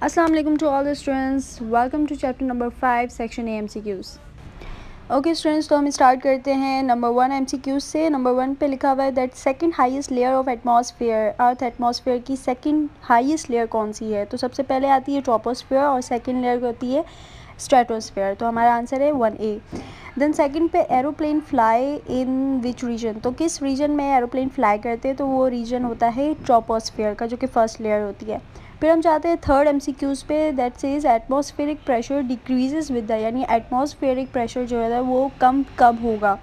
Assalamu alaikum to all the students. Welcome to chapter number 5 section A MCQs. Okay students, तो हम start करते हैं number 1 MCQs से। Number 1 पे लिखा हुआ है that second highest layer of atmosphere, earth atmosphere की सेकंड हाईएस्ट लेयर कौन सी है। तो सबसे पहले आती है ट्रोपोस्फेयर और सेकंड लेयर होती है स्ट्रेटोस्फेयर। तो हमारा आंसर है 1A। देन सेकंड पे aeroplane fly in which region, तो किस रीजन में एरोप्लेन फ्लाई करते हैं, तो वो रीजन होता है ट्रोपोस्फेयर का, जो कि फर्स्ट लेयर होती है। फिर हम जाते हैं थर्ड MCQs पे that says atmospheric pressure decreases with the, यानी एटमॉस्फेरिक प्रेशर जो है वो कम कब होगा,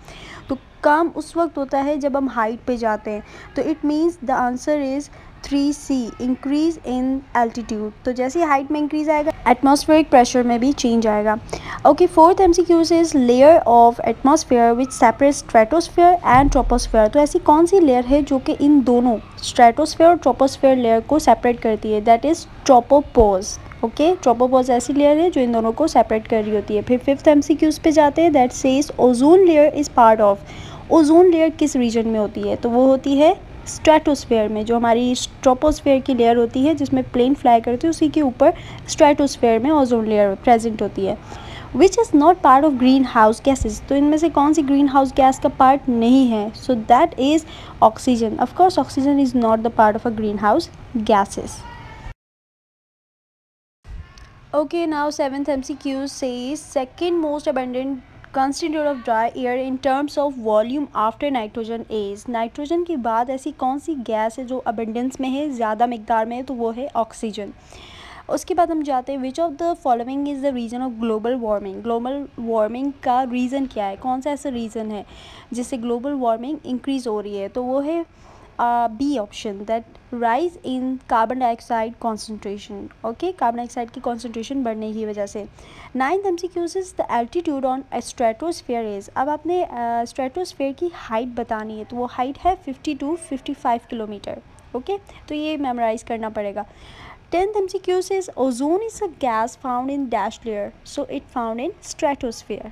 तो कम उस वक्त होता है जब हम हाइट पे जाते हैं। तो it means the answer is 3C, increase in altitude. तो जैसे हाइट में इंक्रीज आएगा एटमॉस्फेरिक प्रेशर में भी चेंज आएगा। Okay, fourth MCQs is layer of atmosphere which separate stratosphere and troposphere. तो ऐसी कौन सी लेयर है जो कि इन दोनों स्ट्रेटोस्फेयर और ट्रोपोस्फेयर लेयर को सेपरेट करती है, दैट इज ट्रोपोपोज। ओके, ट्रोपोपोज ऐसी लेयर है जो इन दोनों को सेपरेट कर रही होती है। फिर फिफ्थ MCQs पे जाते हैं that says ozone layer is part of. Ozone layer किस रीजन में होती है, तो वो होती है स्ट्रेटोस्फेयर में। जो हमारी ट्रोपोस्फेयर की लेयर होती है जिसमें प्लेन फ्लाई करते हैं, उसी के ऊपर स्ट्रेटोस्फेयर में ओजोन लेयर प्रेजेंट होती है। Which is not part of green house gases, तो इनमें से कौन सी ग्रीन हाउस गैस का पार्ट नहीं है, so that is oxygen. Of course oxygen is not the part of a green house gases. Okay, now seventh MCQ says second most abundant constituent of dry air in terms of volume after nitrogen is। Nitrogen के बाद ऐसी कौन सी gas है जो abundance में है, ज़्यादा मिकदार में है, तो वो है ऑक्सीजन। उसके बाद हम जाते हैं which of the following is the reason of global warming. Global warming का रीज़न क्या है, कौन सा ऐसा रीज़न है जिससे ग्लोबल वार्मिंग इंक्रीज़ हो रही है, तो वो है B option, that rise in carbon dioxide concentration. Okay, carbon dioxide की कॉन्सेंट्रेशन बढ़ने की वजह से। Ninth MCQs is the altitude on stratosphere is. अब आपने स्ट्रेटोस्फेयर की हाइट बतानी है, तो वो हाइट है 50 to 55 किलोमीटर। ओके, तो ये मेमोराइज करना पड़ेगा। 10th MCQ says ozone is a gas found in dash layer, so it found in stratosphere.